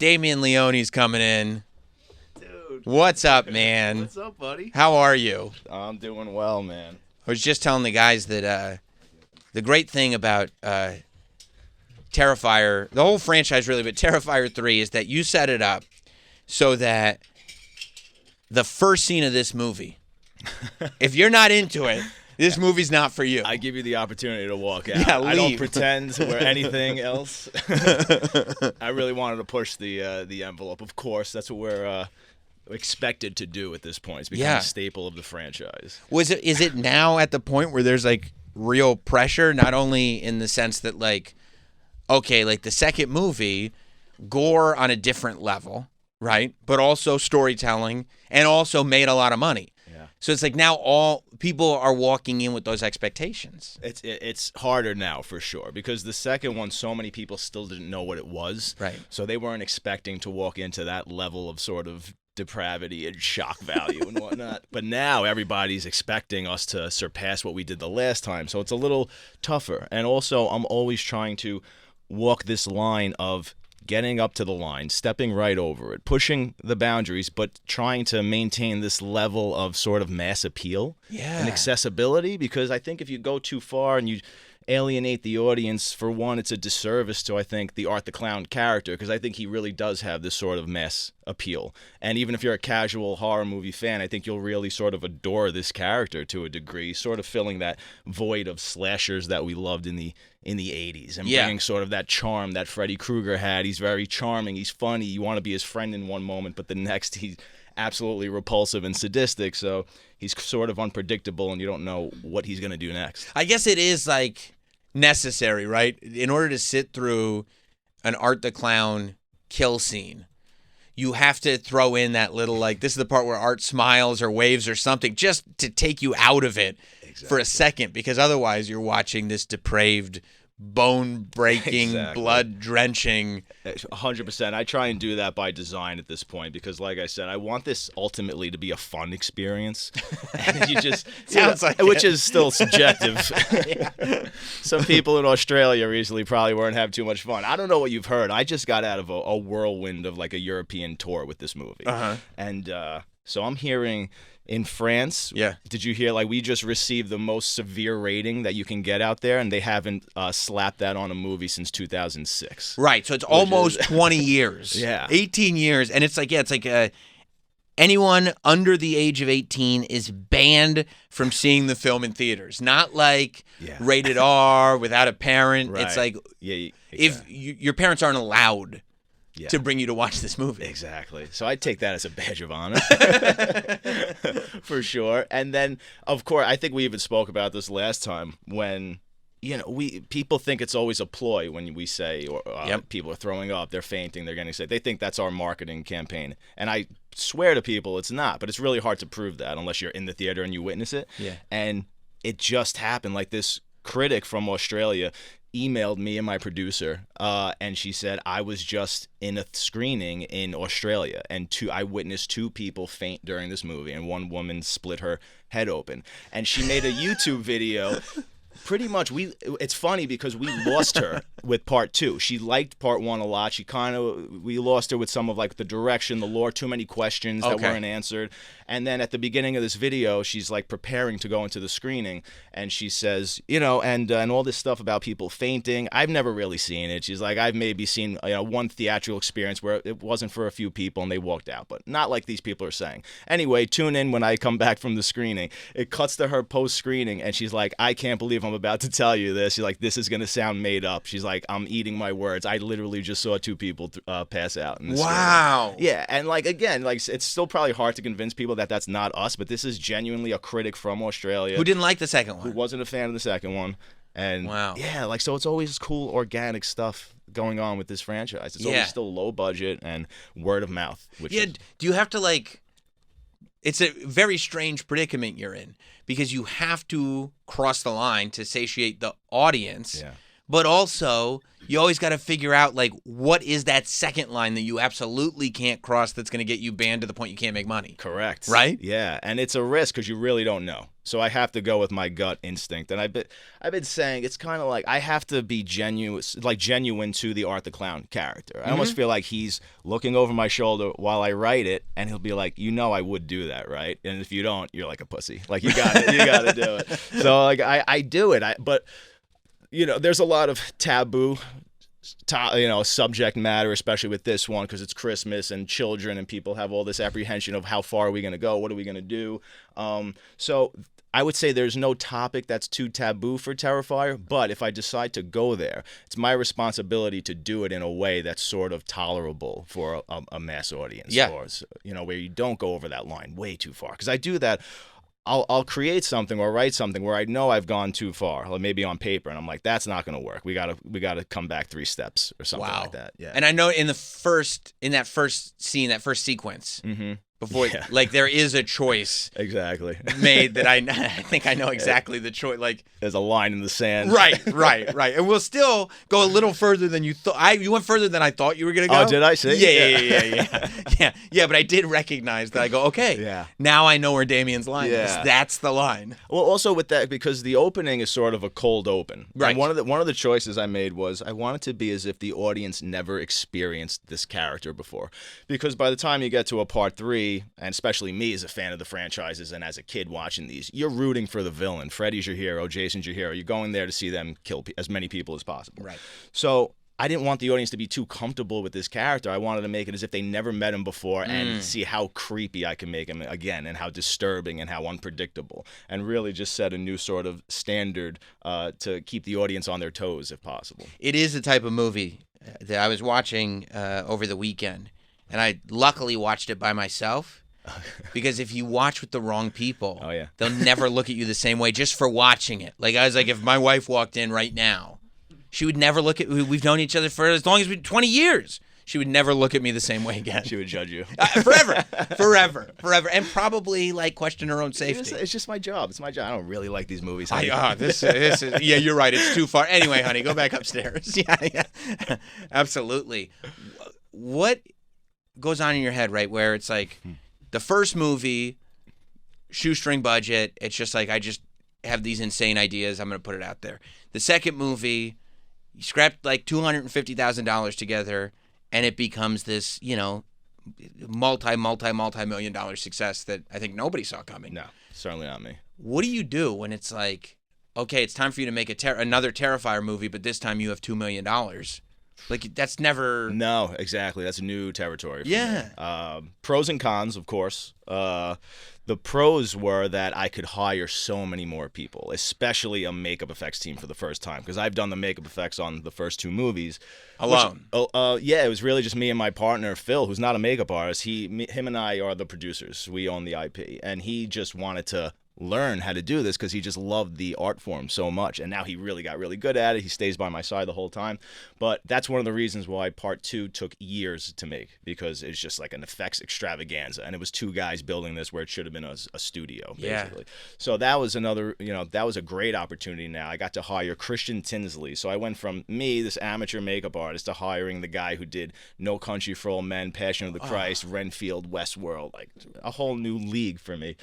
Damien Leone's coming in. Dude. What's up, man? What's up, buddy? How are you? I'm doing well, man. I was just telling the guys that the great thing about Terrifier, the whole franchise really, but Terrifier 3 is that you set it up so that the first scene of this movie, if you're not into it, this movie's not for you. I give you the opportunity to walk out. Yeah, I don't leave. pretend we're anything else. I really wanted to push the envelope. Of course, that's what we're expected to do at this point. It's become a staple of the franchise. Is it now at the point where there's like real pressure, not only in the sense that like, okay, like the second movie, gore on a different level, right? But also storytelling and also made a lot of money. So it's like now all people are walking in with those expectations. It's harder now for sure because the second one, so many people still didn't know what it was. Right. So they weren't expecting to walk into that level of sort of depravity and shock value and whatnot. But now everybody's expecting us to surpass what we did the last time. So it's a little tougher. And also I'm always trying to walk this line of getting up to the line, stepping right over it, pushing the boundaries, but trying to maintain this level of sort of mass appeal and accessibility. Because I think if you go too far and you alienate the audience, for one, it's a disservice to, I think, the Art the Clown character, because I think he really does have this sort of mass appeal. And even if you're a casual horror movie fan, I think you'll really sort of adore this character to a degree, sort of filling that void of slashers that we loved in the 80s and bringing sort of that charm that Freddy Krueger had. He's very charming. He's funny. You want to be his friend in one moment, but the next he's absolutely repulsive and sadistic. So he's sort of unpredictable, and you don't know what he's going to do next. I guess it is like necessary, right? In order to sit through an Art the Clown kill scene, you have to throw in that little, like, this is the part where Art smiles or waves or something just to take you out of it for a second, because otherwise you're watching this depraved, bone-breaking, blood-drenching. 100%. I try and do that by design at this point because, like I said, I want this ultimately to be a fun experience. And you just sounds like which is still subjective. Some people in Australia recently probably weren't having too much fun. I don't know what you've heard. I just got out of a whirlwind of like a European tour with this movie, and so I'm hearing. In France, did you hear, like, we just received the most severe rating that you can get out there, and they haven't slapped that on a movie since 2006. Right, so it's almost 20 years. 18 years, and it's like, anyone under the age of 18 is banned from seeing the film in theaters. Not like rated R, without a parent. Right. It's like, if your parents aren't allowed to bring you to watch this movie. Exactly. So I'd take that as a badge of honor. For sure. And then, of course, I think we even spoke about this last time when, people think it's always a ploy when we say people are throwing up, they're fainting, they're getting sick. They think that's our marketing campaign. And I swear to people it's not, but it's really hard to prove that unless you're in the theater and you witness it. Yeah. And it just happened. Like this critic from Australia emailed me and my producer, and she said, I was just in a screening in Australia, and I witnessed 2 people faint during this movie, and one woman split her head open. And she made a YouTube video. Pretty much, it's funny because we lost her with part 2. She liked part 1 a lot. We lost her with some of like the direction, the lore, too many questions that weren't answered. And then at the beginning of this video, she's like preparing to go into the screening, and she says, and all this stuff about people fainting. I've never really seen it. She's like, I've maybe seen one theatrical experience where it wasn't for a few people and they walked out, but not like these people are saying. Anyway, tune in when I come back from the screening. It cuts to her post-screening, and she's like, I can't believe I'm about to tell you this. She's like, this is going to sound made up. She's like, I'm eating my words. I literally just saw 2 people pass out in this Wow. screening. Yeah, and like, again, like it's still probably hard to convince people that that's not us, but this is genuinely a critic from Australia who didn't like the second one, who wasn't a fan of the second one. And so it's always cool organic stuff going on with this franchise. It's always still low budget and word of mouth. Do you have to like? It's a very strange predicament you're in because you have to cross the line to satiate the audience. Yeah. but also you always got to figure out, like, what is that second line that you absolutely can't cross that's going to get you banned to the point you can't make money. Correct. Right? Yeah, and it's a risk because you really don't know. So I have to go with my gut instinct, and I've been saying it's kind of like I have to be genuine to the Art the Clown character. I almost feel like he's looking over my shoulder while I write it, and he'll be like, I would do that, right? And if you don't, you're like a pussy. Like you got to do it. So like I do it. But there's a lot of taboo. Subject matter, especially with this one, because it's Christmas and children and people have all this apprehension of how far are we going to go, what are we going to do. So I would say there's no topic that's too taboo for Terrifier, but if I decide to go there, it's my responsibility to do it in a way that's sort of tolerable for a mass audience. Yeah. Or, where you don't go over that line way too far. Because I do that. I'll create something or write something where I know I've gone too far, like maybe on paper, and I'm like, that's not going to work. We gotta come back 3 steps or something like that. Yeah. And I know in that first scene, that first sequence, before like there is a choice exactly made that I think I know exactly the choice. Like there's a line in the sand. Right. And we'll still go a little further than you thought. You went further than I thought you were going to go. Oh, did I see? Yeah. But I did recognize that. I go, okay. Yeah. Now I know where Damien's line is. That's the line. Well, also with that, because the opening is sort of a cold open. Right. And one of the choices I made was I wanted to be as if the audience never experienced this character before, because by the time you get to a part 3. And especially me as a fan of the franchises and as a kid watching these, you're rooting for the villain. Freddy's your hero. Jason's your hero. You're going there to see them kill as many people as possible. Right. So I didn't want the audience to be too comfortable with this character. I wanted to make it as if they never met him before and see how creepy I can make him again and how disturbing and how unpredictable, and really just set a new sort of standard to keep the audience on their toes if possible. It is the type of movie that I was watching over the weekend, and I luckily watched it by myself. Because if you watch with the wrong people, they'll never look at you the same way just for watching it. Like I was like, if my wife walked in right now, she would never look at. We've known each other for as long as 20 years. She would never look at me the same way again. She would judge you forever, and probably like question her own safety. It's just my job. It's my job. I don't really like these movies. This is yeah. You're right. It's too far. Anyway, honey, go back upstairs. Yeah, absolutely. What goes on in your head, right? Where it's like. The first movie, shoestring budget, it's just like I just have these insane ideas, I'm going to put it out there. The second movie, you scrapped like $250,000 together, and it becomes this, multi-million dollar success that I think nobody saw coming. No, certainly not me. What do you do when it's like, okay, it's time for you to make another Terrifier movie, but this time you have $2 million? Like, that's never... No, exactly. That's new territory for me. Pros and cons, of course. The pros were that I could hire so many more people, especially a makeup effects team for the first time, because I've done the makeup effects on the first 2 movies. Alone? Yeah, it was really just me and my partner, Phil, who's not a makeup artist. Him and I are the producers. We own the IP. And he just wanted to learn how to do this because he just loved the art form so much, and now he really got really good at it. He stays by my side the whole time. But that's one of the reasons why part 2 took years to make, because it's just like an effects extravaganza, and it was 2 guys building this where it should have been a studio basically. So that was another, that was a great opportunity. Now I got to hire Christian Tinsley, so I went from me, this amateur makeup artist, to hiring the guy who did No Country for Old Men, Passion of the Christ, Renfield, Westworld, like a whole new league for me.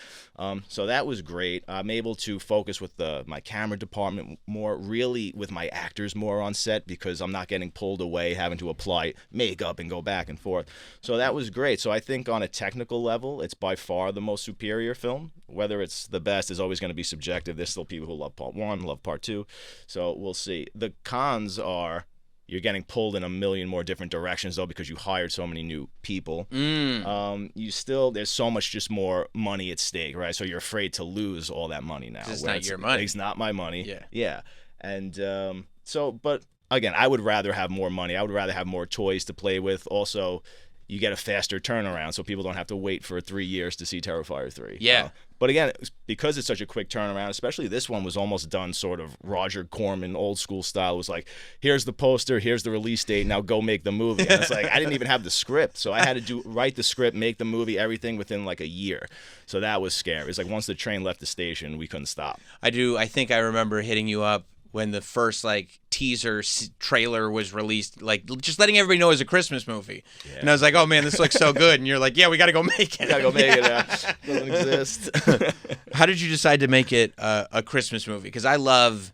So that was great. I'm able to focus with my camera department more, really with my actors more on set, because I'm not getting pulled away having to apply makeup and go back and forth. So that was great. So I think on a technical level, it's by far the most superior film. Whether it's the best is always going to be subjective. There's still people who love part 1, love part 2. So we'll see. The cons are you're getting pulled in a million more different directions, though, because you hired so many new people. There's so much just more money at stake, right? So you're afraid to lose all that money now. It's not your money. It's not my money. Yeah. And but again, I would rather have more money. I would rather have more toys to play with. Also, you get a faster turnaround, so people don't have to wait for 3 years to see Terrifier 3. Yeah. But again, because it's such a quick turnaround, especially this one was almost done sort of Roger Corman, old school style. It was like, here's the poster, here's the release date, now go make the movie. And it's like, I didn't even have the script. So I had to write the script, make the movie, everything within like a year. So that was scary. It's like once the train left the station, we couldn't stop. I think I remember hitting you up when the first like teaser trailer was released, like just letting everybody know it was a Christmas movie. Yeah. And I was like, oh man, this looks so good. And you're like, yeah, we got to go make it. Gotta go make it. Doesn't exist. How did you decide to make it a Christmas movie? Because I love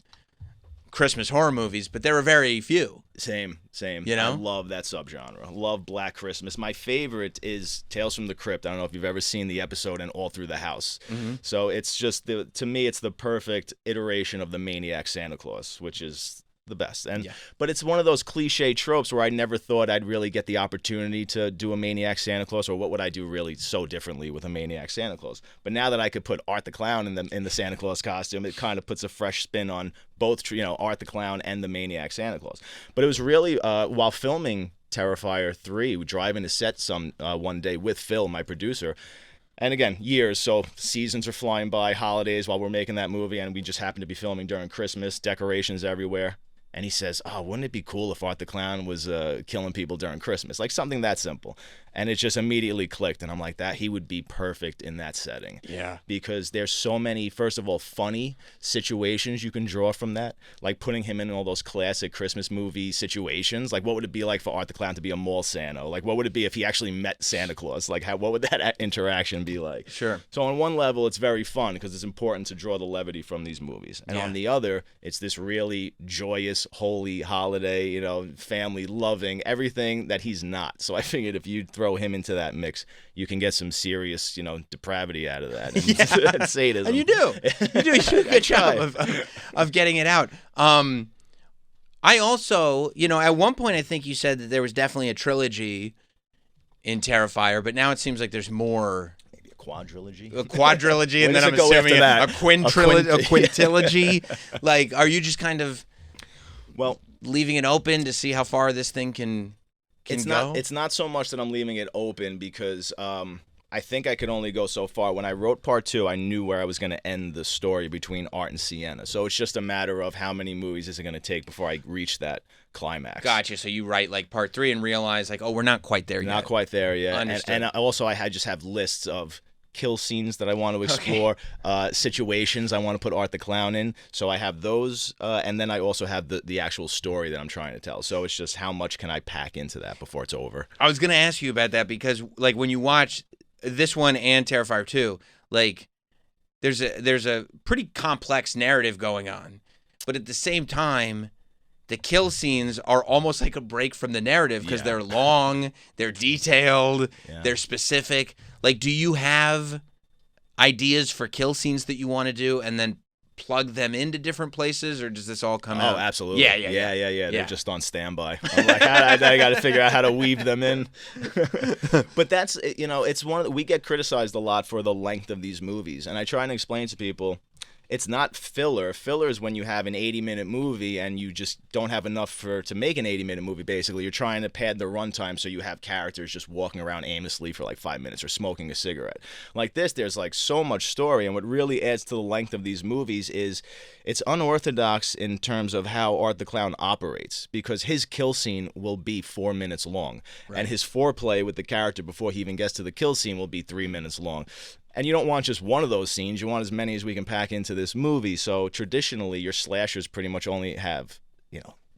Christmas horror movies, but there are very few. Same. You know? I love that subgenre. Love Black Christmas. My favorite is Tales from the Crypt. I don't know if you've ever seen the episode and All Through the House. Mm-hmm. So it's just, to me, it's the perfect iteration of the Maniac Santa Claus, which is the best. But it's one of those cliche tropes where I never thought I'd really get the opportunity to do a Maniac Santa Claus, or what would I do really so differently with a Maniac Santa Claus. But now that I could put Art the Clown in the Santa Claus costume, it kind of puts a fresh spin on both, Art the Clown and the Maniac Santa Claus. But it was really while filming Terrifier 3, driving to set one day with Phil, my producer. And again, years, so seasons are flying by, holidays while we're making that movie, and we just happen to be filming during Christmas, decorations everywhere. And he says, oh, wouldn't it be cool if Art the Clown was killing people during Christmas? Like something that simple. And it just immediately clicked. And I'm like, he would be perfect in that setting. Yeah. Because there's so many, first of all, funny situations you can draw from that. Like putting him in all those classic Christmas movie situations. Like what would it be like for Art the Clown to be a mall Santa? Like what would it be if he actually met Santa Claus? Like what would that interaction be like? Sure. So on one level, it's very fun because it's important to draw the levity from these movies. And on the other, it's this really joyous, holy holiday, family loving, everything that he's not. So I figured if you throw him into that mix, you can get some serious, depravity out of that and sadism. And you do a good job of getting it out. I also, at one point I think you said that there was definitely a trilogy in Terrifier, but now it seems like there's more. Maybe a quadrilogy. A quadrilogy, and then I'm assuming a quintilogy. Like, are you just kind of leaving it open to see how far this thing can go? It's not so much that I'm leaving it open because I think I could only go so far. When I wrote part 2, I knew where I was going to end the story between Art and Sienna. So it's just a matter of how many movies is it going to take before I reach that climax. Gotcha. So you write like part 3 and realize like, oh, we're not quite there yet. Not quite there yet. Understood. And also I just have lists of kill scenes that I want to explore, situations I want to put Art the Clown in. So I have those, and then I also have the actual story that I'm trying to tell. So it's just how much can I pack into that before it's over. I was going to ask you about that because like when you watch this one and Terrifier 2, like there's a pretty complex narrative going on, but at the same time, the kill scenes are almost like a break from the narrative because they're long, they're detailed, they're specific. Like, do you have ideas for kill scenes that you want to do and then plug them into different places, or does this all come out? Oh, absolutely. Yeah. They're just on standby. I'm like, I got to figure out how to weave them in. But that's, it's we get criticized a lot for the length of these movies, and I try and explain to people, it's not filler. Filler is when you have an 80-minute movie and you just don't have enough to make an 80-minute movie, basically. You're trying to pad the runtime so you have characters just walking around aimlessly for like 5 minutes or smoking a cigarette. Like this, there's like so much story, and what really adds to the length of these movies is it's unorthodox in terms of how Art the Clown operates, because his kill scene will be 4 minutes long, and his foreplay with the character before he even gets to the kill scene will be 3 minutes long. And you don't want just one of those scenes. You want as many as we can pack into this movie. So traditionally, your slashers pretty much only have,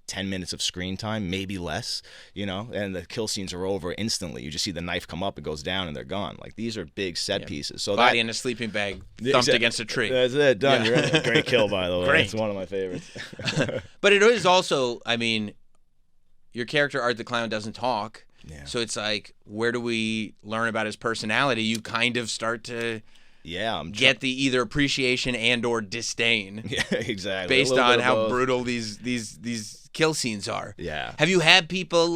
10 minutes of screen time, maybe less, and the kill scenes are over instantly. You just see the knife come up, it goes down, and they're gone. Like, these are big set pieces. So body in a sleeping bag, thumped against a tree. That's it, done. You're in. Great kill, by the way. Great. It's one of my favorites. But it is also, your character Art the Clown doesn't talk. Yeah. So it's like, where do we learn about his personality? You kind of start to get the either appreciation and or disdain. Yeah, exactly. Based on how brutal these kill scenes are. Yeah. Have you had people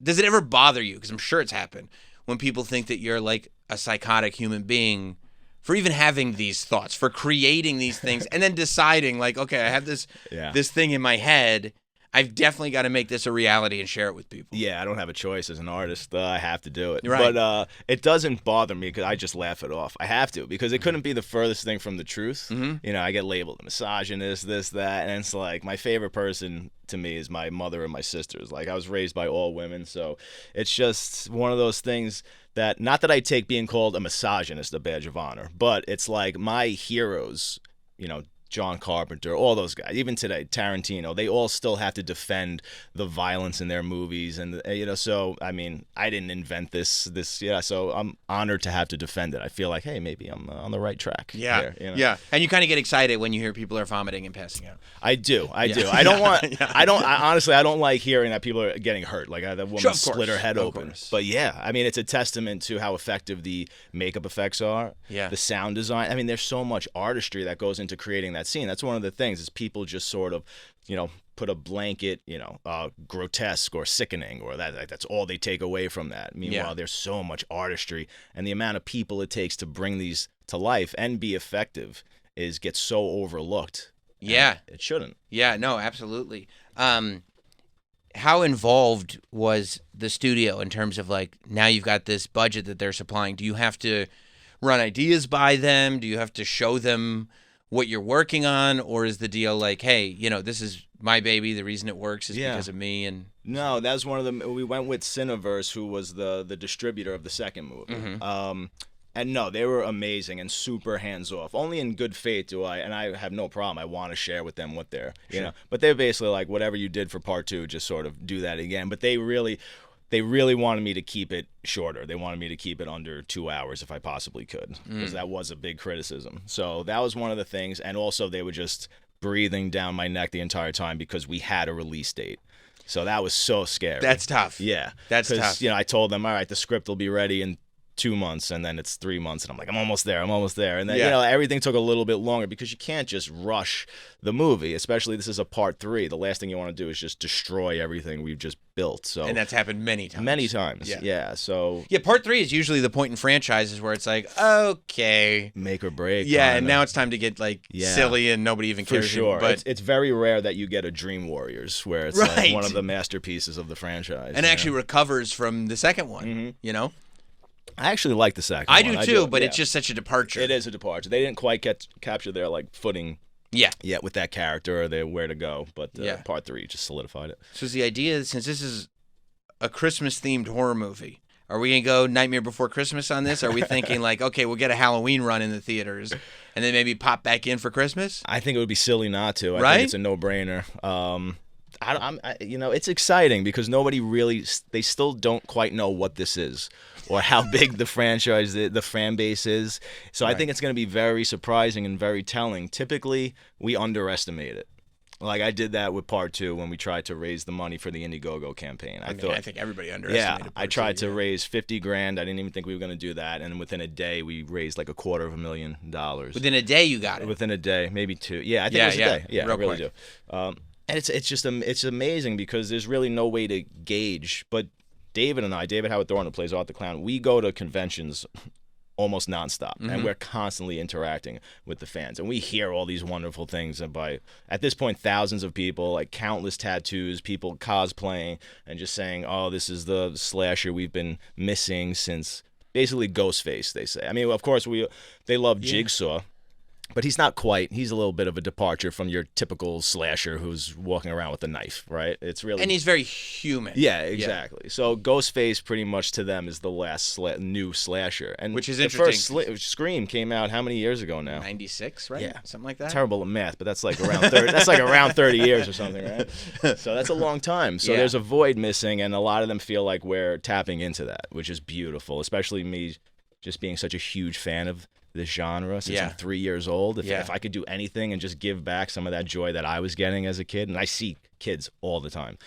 does it ever bother you? Because I'm sure it's happened when people think that you're like a psychotic human being for even having these thoughts, for creating these things, and then deciding like, okay, I have this thing in my head. I've definitely got to make this a reality and share it with people. Yeah, I don't have a choice as an artist. I have to do it. Right. But it doesn't bother me because I just laugh it off. I have to, because it couldn't be the furthest thing from the truth. Mm-hmm. I get labeled a misogynist, this, that, and it's like my favorite person to me is my mother and my sisters. Like, I was raised by all women, so it's just one of those things that, not that I take being called a misogynist a badge of honor, but it's like my heroes, John Carpenter, all those guys, even today, Tarantino, they all still have to defend the violence in their movies, and so I mean, I didn't invent this, so I'm honored to have to defend it. I feel like, hey, maybe I'm on the right track. Yeah, here, yeah, and you kind of get excited when you hear people are vomiting and passing out. I do. I don't want. Honestly, I don't like hearing that people are getting hurt. Like that woman split her head open. But yeah, I mean, it's a testament to how effective the makeup effects are. Yeah. The sound design. I mean, there's so much artistry that goes into creating that scene. That's one of the things is people just sort of, put a blanket, grotesque or sickening, or that's all they take away from that. Meanwhile, there's so much artistry, and the amount of people it takes to bring these to life and be effective gets so overlooked. Yeah. It shouldn't. Yeah, no, absolutely. How involved was the studio in terms of like, now you've got this budget that they're supplying? Do you have to run ideas by them? Do you have to show them what you're working on? Or is the deal like, hey, this is my baby, the reason it works is because of me? And no, that's one of them. We went with Cineverse, who was the distributor of the second movie. Mm-hmm. And no, they were amazing and super hands-off. Only in good faith and I have no problem. I want to share with them what they're, But they're basically like, whatever you did for part 2, just sort of do that again. But they really wanted me to keep it shorter. They wanted me to keep it under 2 hours if I possibly could, because that was a big criticism. So that was one of the things. And also they were just breathing down my neck the entire time because we had a release date. So that was so scary. That's tough. Yeah. That's tough. I told them, all right, the script will be ready in 2 months, and then it's 3 months, and I'm like, I'm almost there. And then everything took a little bit longer because you can't just rush the movie, especially this is a part 3. The last thing you want to do is just destroy everything we've just built. So, and that's happened many times. Yeah. So part 3 is usually the point in franchises where it's like, okay, make or break. Yeah, and now it's time to get silly, and nobody even cares. For sure. But it's very rare that you get a Dream Warriors where it's like one of the masterpieces of the franchise, and actually recovers from the second one. Mm-hmm. I actually like the second one. I do too, but it's just such a departure. It is a departure. They didn't quite capture their footing yet with that character or where to go, but part 3 just solidified it. So is the idea, since this is a Christmas-themed horror movie, are we going to go Nightmare Before Christmas on this? Are we thinking like, okay, we'll get a Halloween run in the theaters and then maybe pop back in for Christmas? I think it would be silly not to. I think it's a no-brainer. It's exciting because they still don't quite know what this is or how big the franchise, the fan base is. So I think it's going to be very surprising and very telling. Typically, we underestimate it. Like I did that with part 2 when we tried to raise the money for the Indiegogo campaign. I think everybody underestimated. I tried to raise $50,000. I didn't even think we were going to do that, and within a day we raised like $250,000. Within a day, you got it. Within a day, maybe 2. Yeah, I think it was a day. Yeah, I really do. And it's amazing because there's really no way to gauge. But David Howard Thorne, who plays Art the Clown, we go to conventions almost nonstop, and we're constantly interacting with the fans, and we hear all these wonderful things by, at this point, thousands of people, like countless tattoos, people cosplaying, and just saying, oh, this is the slasher we've been missing since basically Ghostface, they say. I mean, of course, they love Jigsaw. But he's not quite. He's a little bit of a departure from your typical slasher who's walking around with a knife, right? It's really, and he's very human. Yeah, exactly. Yeah. So Ghostface, pretty much to them, is the last new slasher, and which is interesting. The first Scream came out how many years ago now? 96, right? Yeah, something like that. Terrible at math, but that's like around 30. That's like around 30 years or something, right? So that's a long time. So there's a void missing, and a lot of them feel like we're tapping into that, which is beautiful. Especially me, just being such a huge fan of this genre since I'm 3 years old. If I could do anything and just give back some of that joy that I was getting as a kid, and I see kids all the time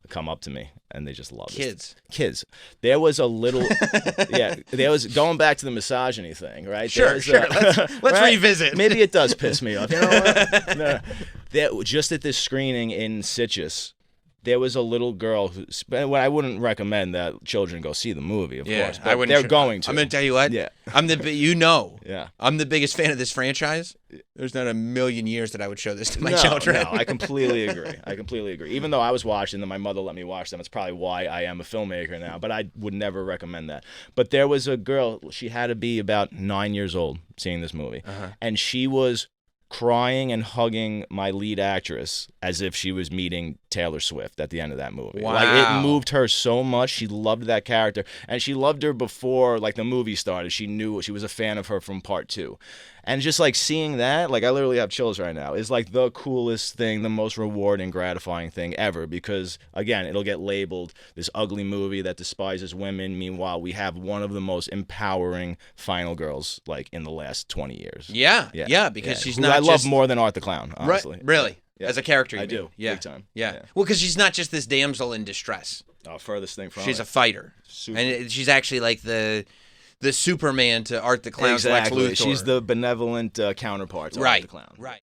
come up to me and they just love it. Kids. There was a little, there was, going back to the misogyny thing, right? Sure. Let's right? revisit. Maybe it does piss me off. You know what? Just at this screening in Sitges, there was a little girl who, I wouldn't recommend that children go see the movie, of course, but they're going to. I'm going to tell you what. Yeah. I'm the biggest fan of this franchise. There's not a million years that I would show this to my children. No, I completely agree. Even though I was watching them, my mother let me watch them. It's probably why I am a filmmaker now, but I would never recommend that. But there was a girl, she had to be about 9 years old seeing this movie, and she was crying and hugging my lead actress as if she was meeting Taylor Swift at the end of that movie. Wow. Like, it moved her so much. She loved that character, and she loved her before like the movie started. She knew she was a fan of her from part 2. And just like seeing that, like I literally have chills right now, is like the coolest thing, the most rewarding, gratifying thing ever, because again, it'll get labeled this ugly movie that despises women. Meanwhile, we have one of the most empowering final girls like in the last 20 years. Yeah, because she's Who not I just... love more than Art the Clown, honestly. Right, really? Yeah. As a character, you I mean? do. Yeah. Big time. Yeah. Well, because she's not just this damsel in distress. Oh, furthest thing from She's it. a fighter. Super. And she's actually like the Superman to Art the Clown's Exactly. Lex Luthor. She's the benevolent counterpart to Art the Clown. Right.